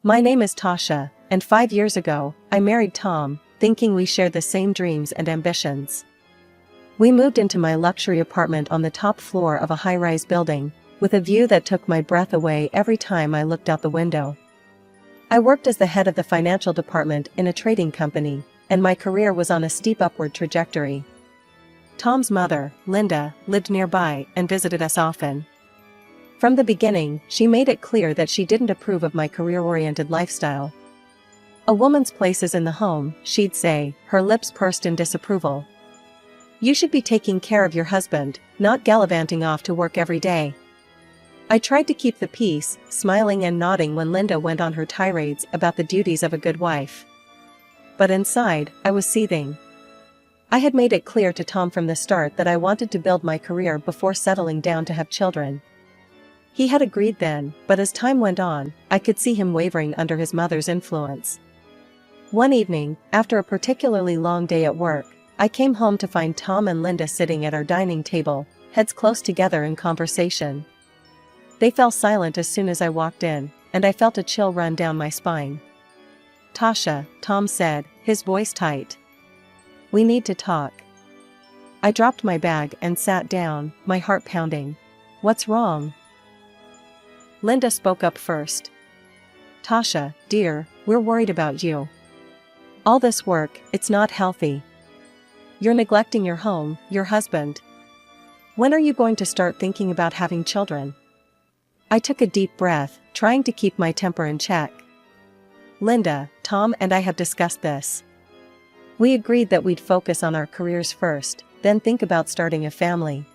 My name is Tasha, and 5 years ago, I married Tom, thinking we shared the same dreams and ambitions. We moved into my luxury apartment on the top floor of a high-rise building, with a view that took my breath away every time I looked out the window. I worked as the head of the financial department in a trading company, and my career was on a steep upward trajectory. Tom's mother, Linda, lived nearby and visited us often. From the beginning, she made it clear that she didn't approve of my career-oriented lifestyle. "A woman's place is in the home," she'd say, her lips pursed in disapproval. "You should be taking care of your husband, not gallivanting off to work every day." I tried to keep the peace, smiling and nodding when Linda went on her tirades about the duties of a good wife. But inside, I was seething. I had made it clear to Tom from the start that I wanted to build my career before settling down to have children. He had agreed then, but as time went on, I could see him wavering under his mother's influence. One evening, after a particularly long day at work, I came home to find Tom and Linda sitting at our dining table, heads close together in conversation. They fell silent as soon as I walked in, and I felt a chill run down my spine. "Tasha," Tom said, his voice tight. "We need to talk." I dropped my bag and sat down, my heart pounding. "What's wrong?" Linda spoke up first. "Tasha, dear, we're worried about you. All this work, it's not healthy. You're neglecting your home, your husband. When are you going to start thinking about having children?" I took a deep breath, trying to keep my temper in check. "Linda, Tom and I have discussed this. We agreed that we'd focus on our careers first, then think about starting a family."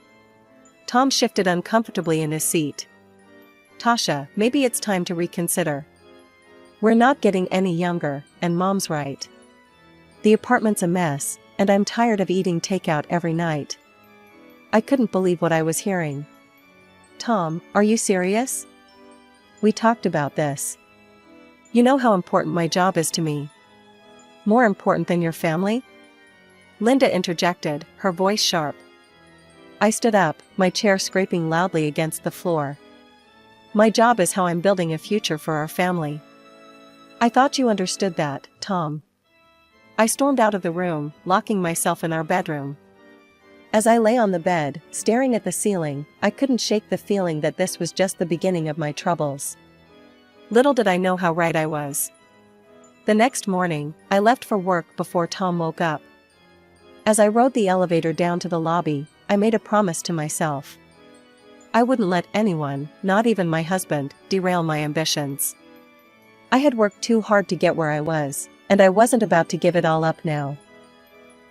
Tom shifted uncomfortably in his seat. "Tasha, maybe it's time to reconsider. We're not getting any younger, and Mom's right. The apartment's a mess, and I'm tired of eating takeout every night." I couldn't believe what I was hearing. "Tom, are you serious? We talked about this. You know how important my job is to me. More important than your family?" Linda interjected, her voice sharp. I stood up, my chair scraping loudly against the floor. "My job is how I'm building a future for our family. I thought you understood that, Tom." I stormed out of the room, locking myself in our bedroom. As I lay on the bed, staring at the ceiling, I couldn't shake the feeling that this was just the beginning of my troubles. Little did I know how right I was. The next morning, I left for work before Tom woke up. As I rode the elevator down to the lobby, I made a promise to myself. I wouldn't let anyone, not even my husband, derail my ambitions. I had worked too hard to get where I was, and I wasn't about to give it all up now.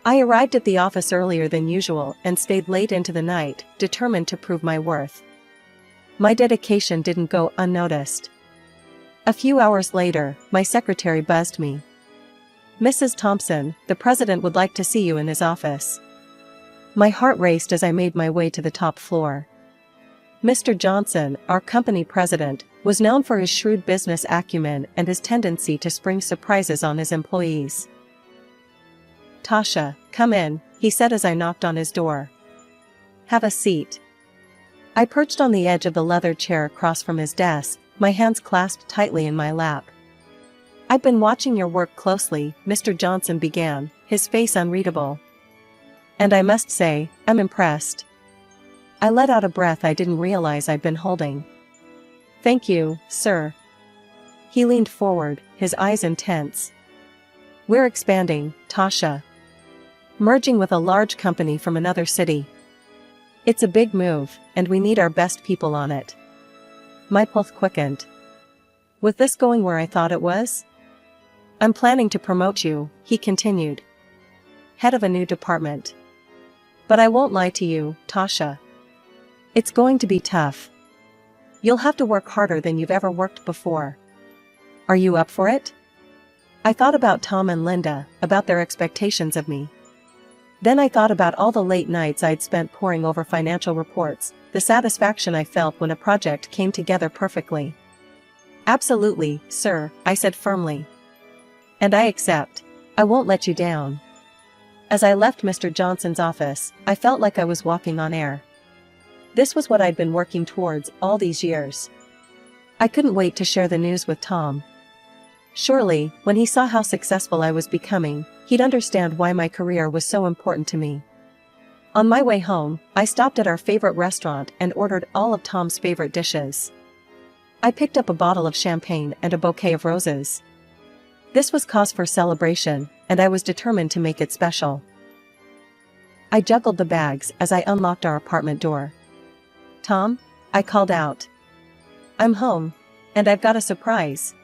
I arrived at the office earlier than usual and stayed late into the night, determined to prove my worth. My dedication didn't go unnoticed. A few hours later, my secretary buzzed me. "Mrs. Thompson, the president would like to see you in his office." My heart raced as I made my way to the top floor. Mr. Johnson, our company president, was known for his shrewd business acumen and his tendency to spring surprises on his employees. "Tasha, come in," he said as I knocked on his door. "Have a seat." I perched on the edge of the leather chair across from his desk, my hands clasped tightly in my lap. "I've been watching your work closely," Mr. Johnson began, his face unreadable. "And I must say, I'm impressed." I let out a breath I didn't realize I'd been holding. "Thank you, sir." He leaned forward, his eyes intense. "We're expanding, Tasha. Merging with a large company from another city. It's a big move, and we need our best people on it." My pulse quickened. Was this going where I thought it was? "I'm planning to promote you," he continued. "Head of a new department. But I won't lie to you, Tasha. It's going to be tough. You'll have to work harder than you've ever worked before. Are you up for it?" I thought about Tom and Linda, about their expectations of me. Then I thought about all the late nights I'd spent poring over financial reports, the satisfaction I felt when a project came together perfectly. "Absolutely, sir," I said firmly. "And I accept. I won't let you down." As I left Mr. Johnson's office, I felt like I was walking on air. This was what I'd been working towards all these years. I couldn't wait to share the news with Tom. Surely, when he saw how successful I was becoming, he'd understand why my career was so important to me. On my way home, I stopped at our favorite restaurant and ordered all of Tom's favorite dishes. I picked up a bottle of champagne and a bouquet of roses. This was cause for celebration, and I was determined to make it special. I juggled the bags as I unlocked our apartment door. "Tom," I called out. "I'm home, and I've got a surprise."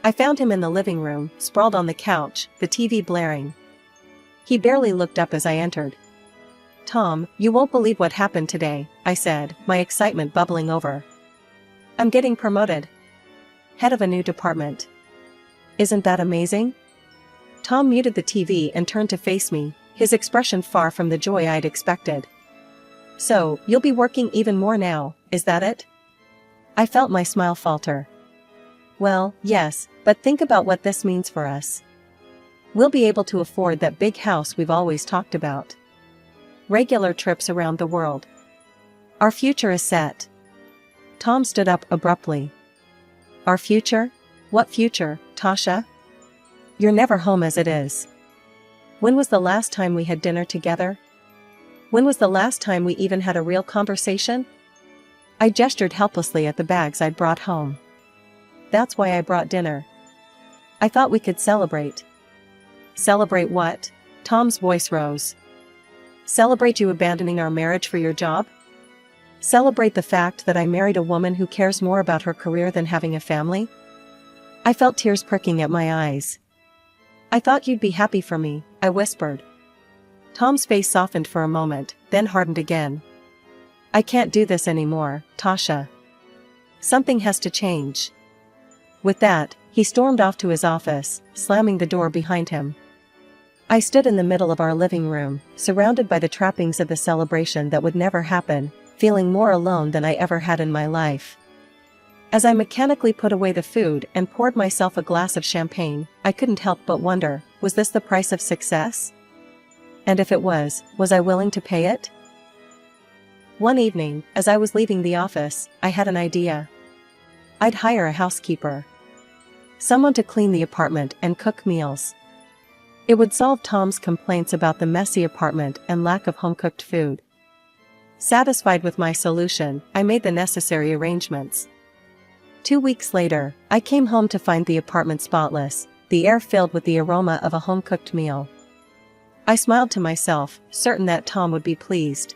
I found him in the living room, sprawled on the couch, the TV blaring. He barely looked up as I entered. "Tom, you won't believe what happened today," I said, my excitement bubbling over. "I'm getting promoted. Head of a new department. Isn't that amazing?" Tom muted the TV and turned to face me, his expression far from the joy I'd expected. "So, you'll be working even more now, is that it?" I felt my smile falter. "Well, yes, but think about what this means for us. We'll be able to afford that big house we've always talked about. Regular trips around the world. Our future is set." Tom stood up abruptly. "Our future? What future, Tasha? You're never home as it is. When was the last time we had dinner together? When was the last time we even had a real conversation?" I gestured helplessly at the bags I'd brought home. "That's why I brought dinner. I thought we could celebrate." "Celebrate what?" Tom's voice rose. "Celebrate you abandoning our marriage for your job? Celebrate the fact that I married a woman who cares more about her career than having a family?" I felt tears pricking at my eyes. "I thought you'd be happy for me," I whispered. Tom's face softened for a moment, then hardened again. "I can't do this anymore, Tasha. Something has to change." With that, he stormed off to his office, slamming the door behind him. I stood in the middle of our living room, surrounded by the trappings of the celebration that would never happen, feeling more alone than I ever had in my life. As I mechanically put away the food and poured myself a glass of champagne, I couldn't help but wonder, was this the price of success? And if it was I willing to pay it? One evening, as I was leaving the office, I had an idea. I'd hire a housekeeper. Someone to clean the apartment and cook meals. It would solve Tom's complaints about the messy apartment and lack of home-cooked food. Satisfied with my solution, I made the necessary arrangements. 2 weeks later, I came home to find the apartment spotless, the air filled with the aroma of a home-cooked meal. I smiled to myself, certain that Tom would be pleased.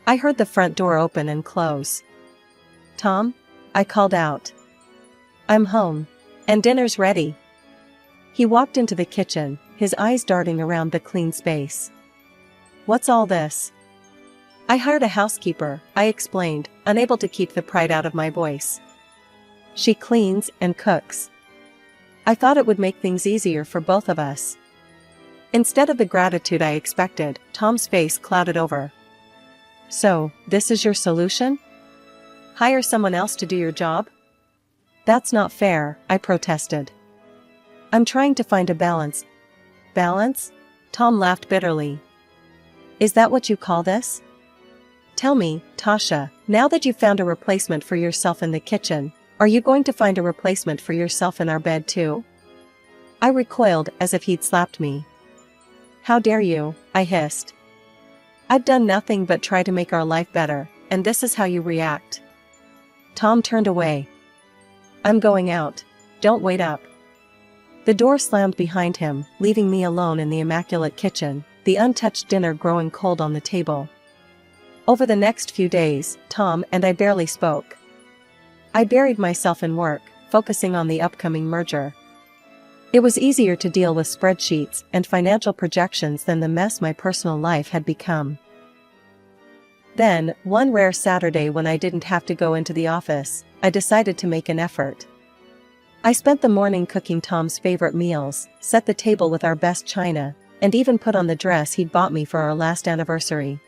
I heard the front door open and close. "Tom?" I called out. "I'm home. And dinner's ready." He walked into the kitchen, his eyes darting around the clean space. "What's all this?" "I hired a housekeeper," I explained, unable to keep the pride out of my voice. "She cleans and cooks. I thought it would make things easier for both of us." Instead of the gratitude I expected, Tom's face clouded over. "So, this is your solution? Hire someone else to do your job?" "That's not fair," I protested. "I'm trying to find a balance." "Balance?" Tom laughed bitterly. "Is that what you call this? Tell me, Tasha, now that you've found a replacement for yourself in the kitchen, are you going to find a replacement for yourself in our bed too?" I recoiled as if he'd slapped me. "How dare you?" I hissed. "I've done nothing but try to make our life better, and this is how you react." Tom turned away. "I'm going out. Don't wait up." The door slammed behind him, leaving me alone in the immaculate kitchen, the untouched dinner growing cold on the table. Over the next few days, Tom and I barely spoke. I buried myself in work, focusing on the upcoming merger. It was easier to deal with spreadsheets and financial projections than the mess my personal life had become. Then, one rare Saturday when I didn't have to go into the office, I decided to make an effort. I spent the morning cooking Tom's favorite meals, set the table with our best china, and even put on the dress he'd bought me for our last anniversary.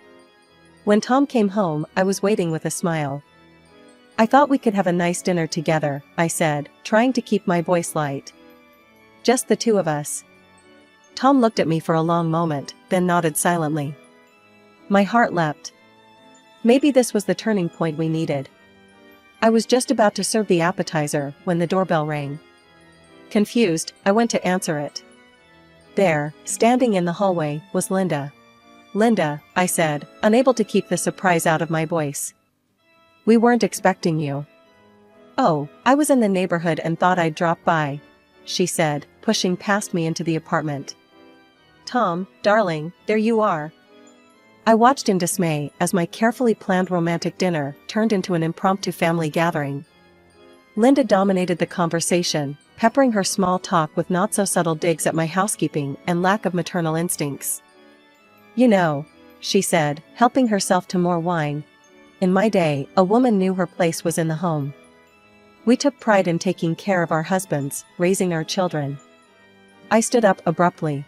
When Tom came home, I was waiting with a smile. "I thought we could have a nice dinner together," I said, trying to keep my voice light. "Just the two of us." Tom looked at me for a long moment, then nodded silently. My heart leapt. Maybe this was the turning point we needed. I was just about to serve the appetizer when the doorbell rang. Confused, I went to answer it. There, standing in the hallway, was Linda. "Linda," I said, unable to keep the surprise out of my voice. "We weren't expecting you." "Oh, I was in the neighborhood and thought I'd drop by," she said, pushing past me into the apartment. "Tom, darling, there you are." I watched in dismay as my carefully planned romantic dinner turned into an impromptu family gathering. Linda dominated the conversation, peppering her small talk with not-so-subtle digs at my housekeeping and lack of maternal instincts. "You know," she said, helping herself to more wine, "in my day, a woman knew her place was in the home. We took pride in taking care of our husbands, raising our children." I stood up abruptly.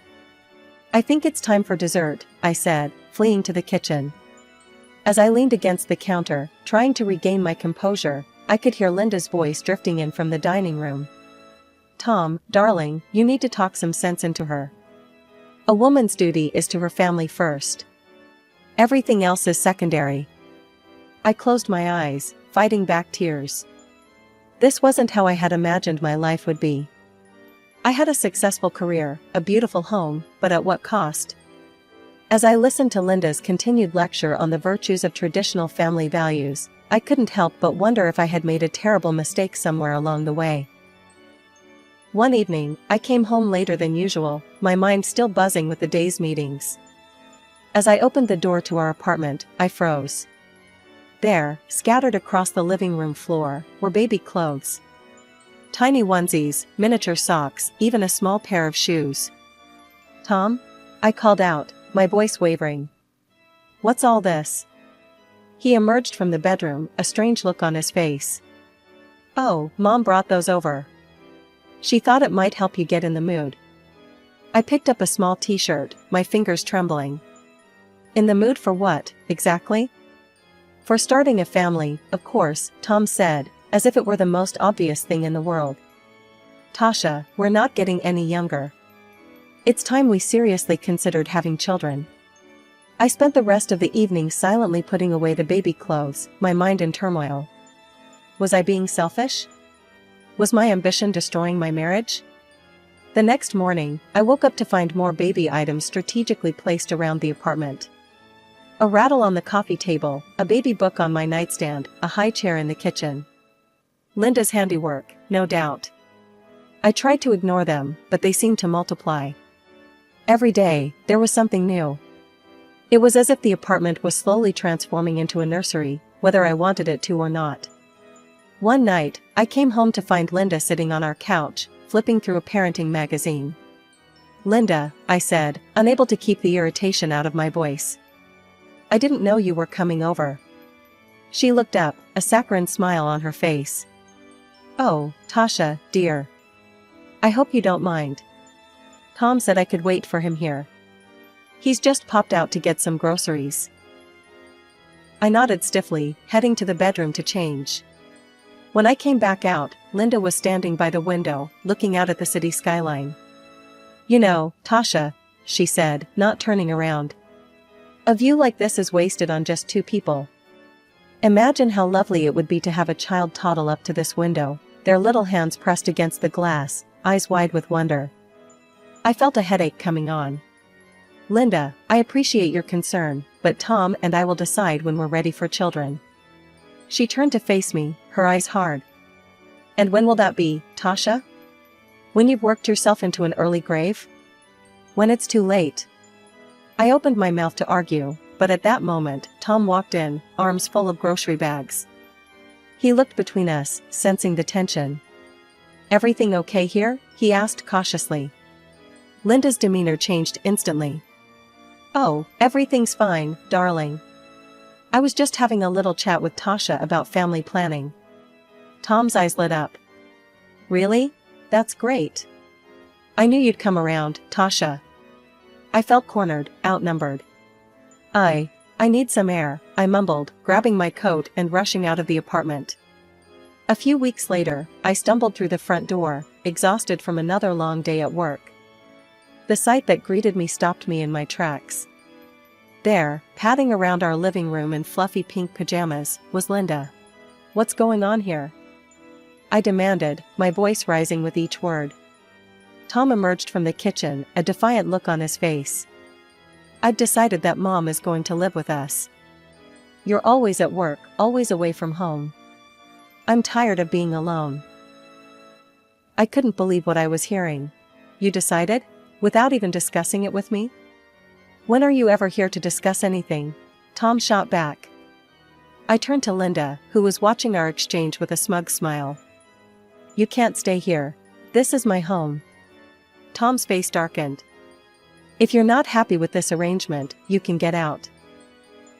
"I think it's time for dessert," I said, fleeing to the kitchen. As I leaned against the counter, trying to regain my composure, I could hear Linda's voice drifting in from the dining room. "Tom, darling, you need to talk some sense into her. A woman's duty is to her family first. Everything else is secondary." I closed my eyes, fighting back tears. This wasn't how I had imagined my life would be. I had a successful career, a beautiful home, but at what cost? As I listened to Linda's continued lecture on the virtues of traditional family values, I couldn't help but wonder if I had made a terrible mistake somewhere along the way. One evening, I came home later than usual, my mind still buzzing with the day's meetings. As I opened the door to our apartment, I froze. There, scattered across the living room floor, were baby clothes. Tiny onesies, miniature socks, even a small pair of shoes. "Tom?" I called out, my voice wavering. "What's all this?" He emerged from the bedroom, a strange look on his face. "Oh, Mom brought those over. She thought it might help you get in the mood." I picked up a small t-shirt, my fingers trembling. "In the mood for what, exactly?" "For starting a family, of course," Tom said, as if it were the most obvious thing in the world. "Tasha, we're not getting any younger. It's time we seriously considered having children." I spent the rest of the evening silently putting away the baby clothes, my mind in turmoil. Was I being selfish? Was my ambition destroying my marriage? The next morning, I woke up to find more baby items strategically placed around the apartment. A rattle on the coffee table, a baby book on my nightstand, a high chair in the kitchen. Linda's handiwork, no doubt. I tried to ignore them, but they seemed to multiply. Every day, there was something new. It was as if the apartment was slowly transforming into a nursery, whether I wanted it to or not. One night, I came home to find Linda sitting on our couch, flipping through a parenting magazine. "Linda," I said, unable to keep the irritation out of my voice. "I didn't know you were coming over." She looked up, a saccharine smile on her face. "Oh, Tasha, dear. I hope you don't mind. Tom said I could wait for him here. He's just popped out to get some groceries." I nodded stiffly, heading to the bedroom to change. When I came back out, Linda was standing by the window, looking out at the city skyline. "You know, Tasha," she said, not turning around. "A view like this is wasted on just two people. Imagine how lovely it would be to have a child toddle up to this window, their little hands pressed against the glass, eyes wide with wonder." I felt a headache coming on. "Linda, I appreciate your concern, but Tom and I will decide when we're ready for children." She turned to face me, her eyes hard. "And when will that be, Tasha? When you've worked yourself into an early grave? When it's too late?" I opened my mouth to argue, but at that moment, Tom walked in, arms full of grocery bags. He looked between us, sensing the tension. "Everything okay here?" he asked cautiously. Linda's demeanor changed instantly. "Oh, everything's fine, darling. I was just having a little chat with Tasha about family planning." Tom's eyes lit up. "Really? That's great. I knew you'd come around, Tasha." I felt cornered, outnumbered. I need some air," I mumbled, grabbing my coat and rushing out of the apartment. A few weeks later, I stumbled through the front door, exhausted from another long day at work. The sight that greeted me stopped me in my tracks. There, padding around our living room in fluffy pink pajamas, was Linda. "What's going on here?" I demanded, my voice rising with each word. Tom emerged from the kitchen, a defiant look on his face. "I've decided that Mom is going to live with us. You're always at work, always away from home. I'm tired of being alone." I couldn't believe what I was hearing. "You decided? Without even discussing it with me? When are you ever here to discuss anything?" Tom shot back. I turned to Linda, who was watching our exchange with a smug smile. "You can't stay here. This is my home." Tom's face darkened. "If you're not happy with this arrangement, you can get out."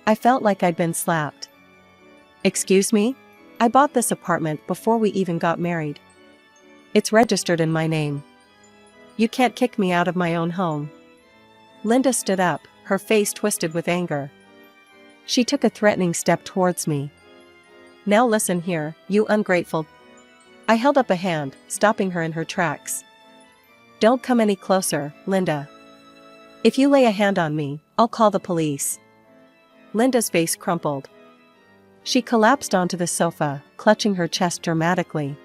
I felt like I'd been slapped. "Excuse me? I bought this apartment before we even got married. It's registered in my name. You can't kick me out of my own home." Linda stood up, her face twisted with anger. She took a threatening step towards me. "Now listen here, you ungrateful—" I held up a hand, stopping her in her tracks. "Don't come any closer, Linda. If you lay a hand on me, I'll call the police." Linda's face crumpled. She collapsed onto the sofa, clutching her chest dramatically.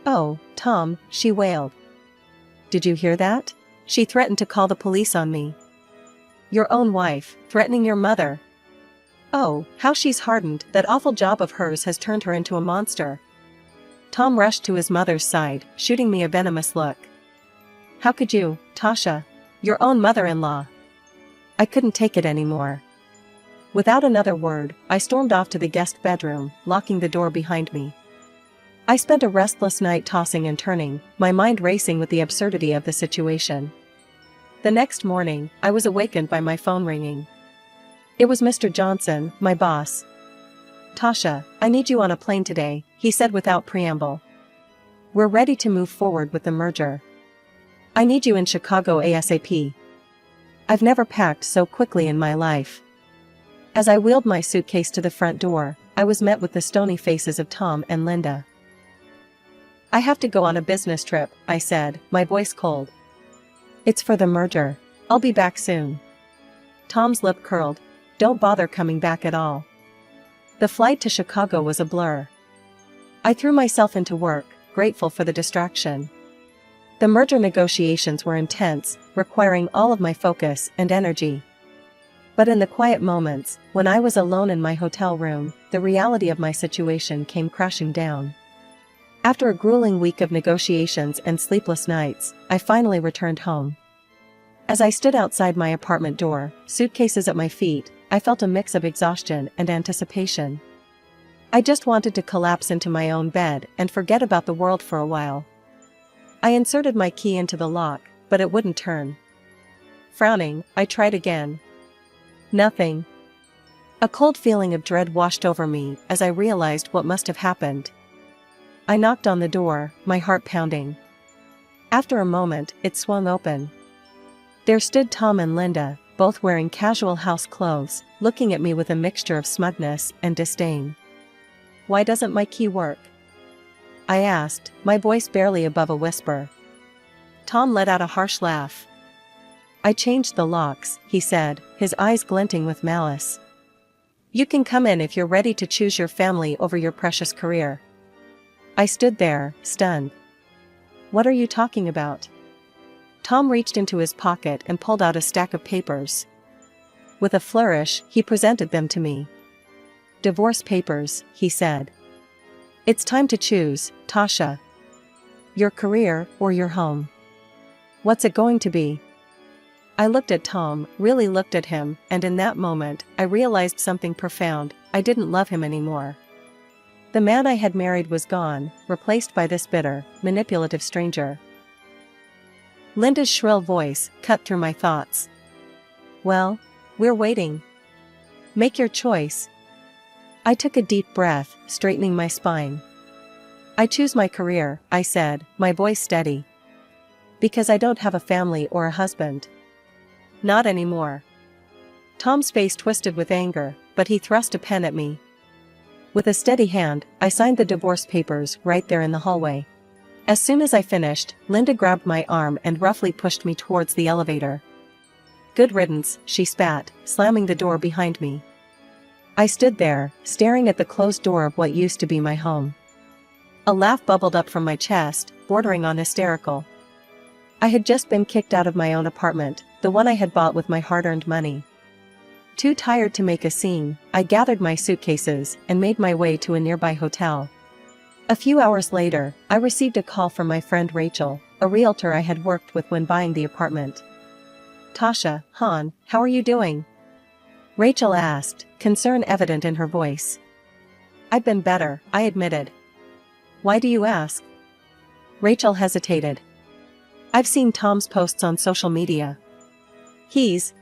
"Oh, Tom," she wailed. "Did you hear that? She threatened to call the police on me." "Your own wife, threatening your mother? Oh, how she's hardened. That awful job of hers has turned her into a monster." Tom rushed to his mother's side, shooting me a venomous look. "How could you, Tasha? Your own mother-in-law." I couldn't take it anymore. Without another word, I stormed off to the guest bedroom, locking the door behind me. I spent a restless night tossing and turning, my mind racing with the absurdity of the situation. The next morning, I was awakened by my phone ringing. It was Mr. Johnson, my boss. "Tasha, I need you on a plane today," he said without preamble. "We're ready to move forward with the merger. I need you in Chicago ASAP." I've never packed so quickly in my life. As I wheeled my suitcase to the front door, I was met with the stony faces of Tom and Linda. "I have to go on a business trip," I said, my voice cold. "It's for the merger. I'll be back soon." Tom's lip curled. "Don't bother coming back at all." The flight to Chicago was a blur. I threw myself into work, grateful for the distraction. The merger negotiations were intense, requiring all of my focus and energy. But in the quiet moments, when I was alone in my hotel room, the reality of my situation came crashing down. After a grueling week of negotiations and sleepless nights, I finally returned home. As I stood outside my apartment door, suitcases at my feet, I felt a mix of exhaustion and anticipation. I just wanted to collapse into my own bed and forget about the world for a while. I inserted my key into the lock, but it wouldn't turn. Frowning, I tried again. Nothing. A cold feeling of dread washed over me as I realized what must have happened. I knocked on the door, my heart pounding. After a moment, it swung open. There stood Tom and Linda, both wearing casual house clothes, looking at me with a mixture of smugness and disdain. "Why doesn't my key work?" I asked, my voice barely above a whisper. Tom let out a harsh laugh. "I changed the locks," he said, his eyes glinting with malice. "You can come in if you're ready to choose your family over your precious career." I stood there, stunned. "What are you talking about?" Tom reached into his pocket and pulled out a stack of papers. With a flourish, he presented them to me. "Divorce papers," he said. "It's time to choose, Tasha. Your career or your home. What's it going to be?" I looked at Tom, really looked at him, and in that moment, I realized something profound. I didn't love him anymore. The man I had married was gone, replaced by this bitter, manipulative stranger. Linda's shrill voice cut through my thoughts. "Well, we're waiting. Make your choice." I took a deep breath, straightening my spine. "I choose my career," I said, my voice steady. "Because I don't have a family or a husband. Not anymore." Tom's face twisted with anger, but he thrust a pen at me. With a steady hand, I signed the divorce papers right there in the hallway. As soon as I finished, Linda grabbed my arm and roughly pushed me towards the elevator. "Good riddance," she spat, slamming the door behind me. I stood there, staring at the closed door of what used to be my home. A laugh bubbled up from my chest, bordering on hysterical. I had just been kicked out of my own apartment, the one I had bought with my hard-earned money. Too tired to make a scene, I gathered my suitcases and made my way to a nearby hotel. A few hours later, I received a call from my friend Rachel, a realtor I had worked with when buying the apartment. "Tasha, hon, how are you doing?" Rachel asked, concern evident in her voice. "I've been better," I admitted. "Why do you ask?" Rachel hesitated. "I've seen Tom's posts on social media. He's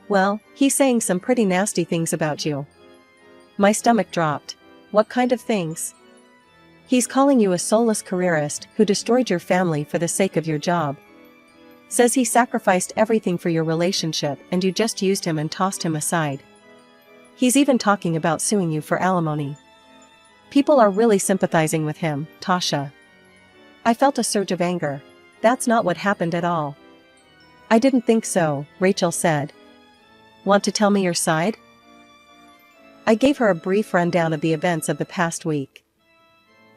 saying some pretty nasty things about you." My stomach dropped. "What kind of things?" "He's calling you a soulless careerist who destroyed your family for the sake of your job. Says he sacrificed everything for your relationship and you just used him and tossed him aside. He's even talking about suing you for alimony. People are really sympathizing with him, Tasha." I felt a surge of anger. "That's not what happened at all." "I didn't think so," Rachel said. "Want to tell me your side?" I gave her a brief rundown of the events of the past week.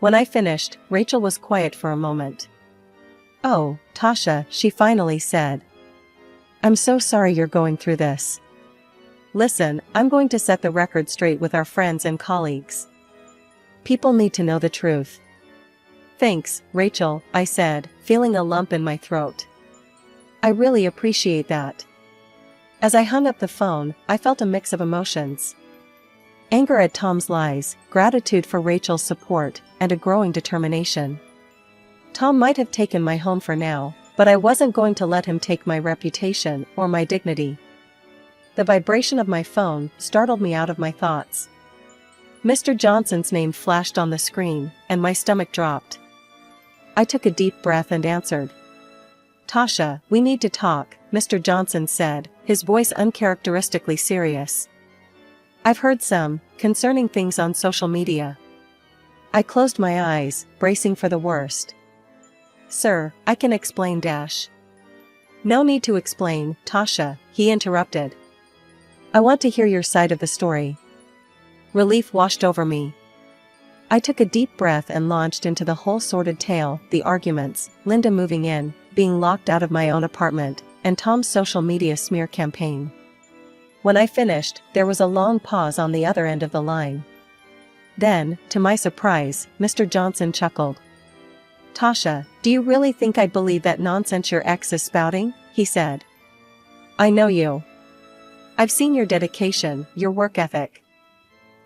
When I finished, Rachel was quiet for a moment. "Oh, Tasha," she finally said. "I'm so sorry you're going through this. Listen, I'm going to set the record straight with our friends and colleagues. People need to know the truth." "Thanks, Rachel," I said, feeling a lump in my throat. "I really appreciate that." As I hung up the phone, I felt a mix of emotions. Anger at Tom's lies, gratitude for Rachel's support, and a growing determination. Tom might have taken my home for now, but I wasn't going to let him take my reputation or my dignity. The vibration of my phone startled me out of my thoughts. Mr. Johnson's name flashed on the screen, and my stomach dropped. I took a deep breath and answered. "Tasha, we need to talk," Mr. Johnson said, his voice uncharacteristically serious. "I've heard some concerning things on social media." I closed my eyes, bracing for the worst. "Sir, I can explain dash." "No need to explain, Tasha," he interrupted. "I want to hear your side of the story." Relief washed over me. I took a deep breath and launched into the whole sordid tale, the arguments, Linda moving in, being locked out of my own apartment, and Tom's social media smear campaign. When I finished, there was a long pause on the other end of the line. Then, to my surprise, Mr. Johnson chuckled. "Tasha, do you really think I'd believe that nonsense your ex is spouting?" he said. "I know you. I've seen your dedication, your work ethic.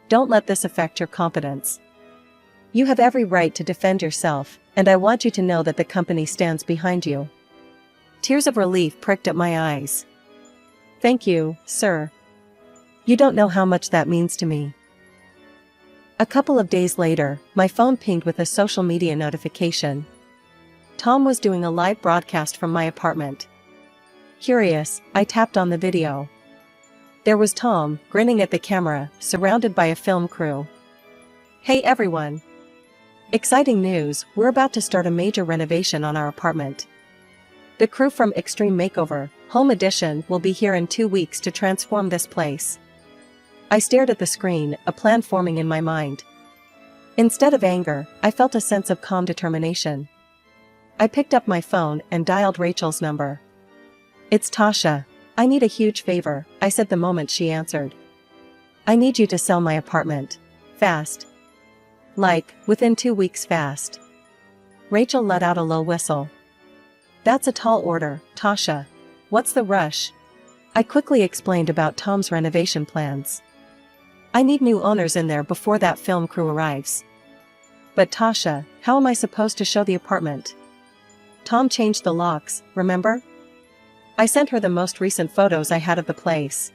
Don't let this affect your competence. You have every right to defend yourself, and I want you to know that the company stands behind you." Tears of relief pricked at my eyes. "Thank you, sir. You don't know how much that means to me." A couple of days later, my phone pinged with a social media notification. Tom was doing a live broadcast from my apartment. Curious, I tapped on the video. There was Tom, grinning at the camera, surrounded by a film crew. "Hey everyone! Exciting news, we're about to start a major renovation on our apartment. The crew from Extreme Makeover, Home Edition will be here in 2 weeks to transform this place." I stared at the screen, a plan forming in my mind. Instead of anger, I felt a sense of calm determination. I picked up my phone and dialed Rachel's number. "It's Tasha. I need a huge favor," I said the moment she answered. "I need you to sell my apartment. Fast. Like, within 2 weeks fast." Rachel let out a low whistle. "That's a tall order, Tasha. What's the rush?" I quickly explained about Tom's renovation plans. "I need new owners in there before that film crew arrives." "But Tasha, how am I supposed to show the apartment? Tom changed the locks, remember? I sent her the most recent photos I had of the place.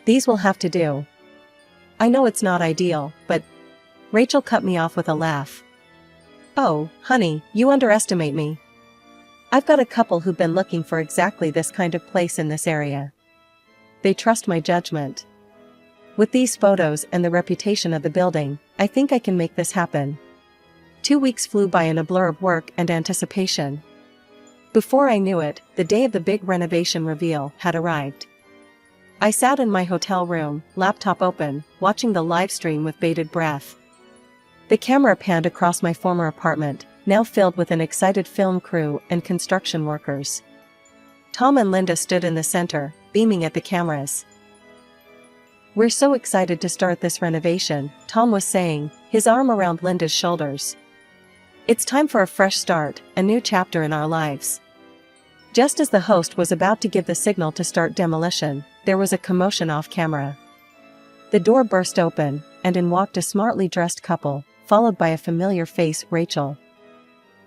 These will have to do." "I know it's not ideal, but..." Rachel cut me off with a laugh. "Oh, honey, you underestimate me. I've got a couple who've been looking for exactly this kind of place in this area. They trust my judgment. With these photos and the reputation of the building, I think I can make this happen." 2 weeks flew by in a blur of work and anticipation. Before I knew it, the day of the big renovation reveal had arrived. I sat in my hotel room, laptop open, watching the live stream with bated breath. The camera panned across my former apartment, now filled with an excited film crew and construction workers. Tom and Linda stood in the center, beaming at the cameras. "We're so excited to start this renovation," Tom was saying, his arm around Linda's shoulders. "It's time for a fresh start, a new chapter in our lives." Just as the host was about to give the signal to start demolition, there was a commotion off camera. The door burst open, and in walked a smartly dressed couple, followed by a familiar face, Rachel.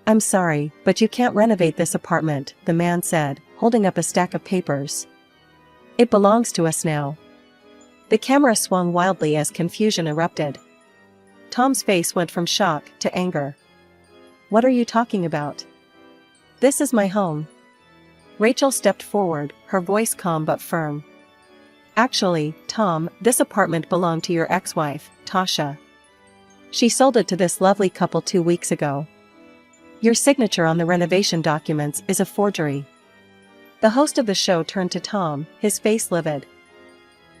"I'm sorry, but you can't renovate this apartment," the man said, holding up a stack of papers. "It belongs to us now." The camera swung wildly as confusion erupted. Tom's face went from shock to anger. "What are you talking about? This is my home." Rachel stepped forward, her voice calm but firm. "Actually, Tom, this apartment belonged to your ex-wife, Tasha. She sold it to this lovely couple 2 weeks ago. Your signature on the renovation documents is a forgery." The host of the show turned to Tom, his face livid.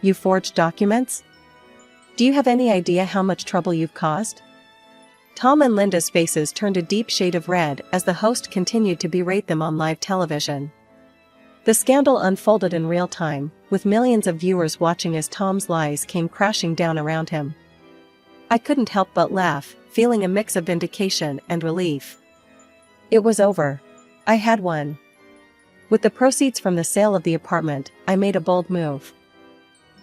"You forged documents? Do you have any idea how much trouble you've caused?" Tom and Linda's faces turned a deep shade of red as the host continued to berate them on live television. The scandal unfolded in real time, with millions of viewers watching as Tom's lies came crashing down around him. I couldn't help but laugh, feeling a mix of vindication and relief. It was over. I had won. With the proceeds from the sale of the apartment, I made a bold move.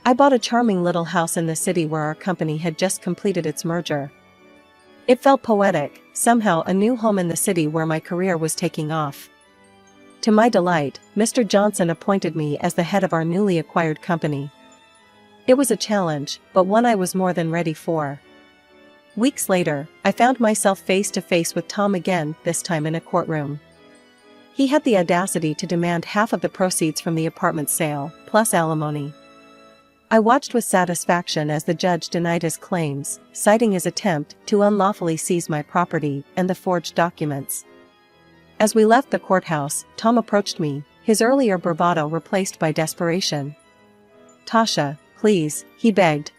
I bought a charming little house in the city where our company had just completed its merger. It felt poetic, somehow a new home in the city where my career was taking off. To my delight, Mr. Johnson appointed me as the head of our newly acquired company. It was a challenge, but one I was more than ready for. Weeks later, I found myself face to face with Tom again, this time in a courtroom. He had the audacity to demand half of the proceeds from the apartment sale, plus alimony. I watched with satisfaction as the judge denied his claims, citing his attempt to unlawfully seize my property and the forged documents. As we left the courthouse, Tom approached me, his earlier bravado replaced by desperation. "Tasha, please," he begged.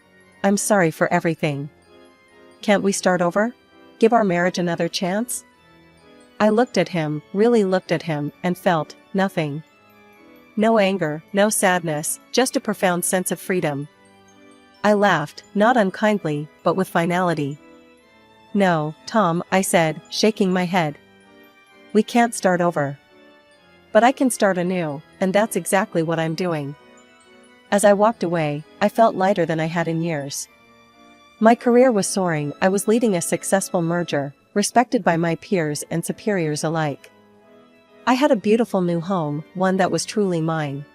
"I'm sorry for everything. Can't we start over? Give our marriage another chance?" I looked at him, really looked at him, and felt nothing. No anger, no sadness, just a profound sense of freedom. I laughed, not unkindly, but with finality. "No, Tom," I said, shaking my head. "We can't start over. But I can start anew, and that's exactly what I'm doing." As I walked away, I felt lighter than I had in years. My career was soaring, I was leading a successful merger, respected by my peers and superiors alike. I had a beautiful new home, one that was truly mine.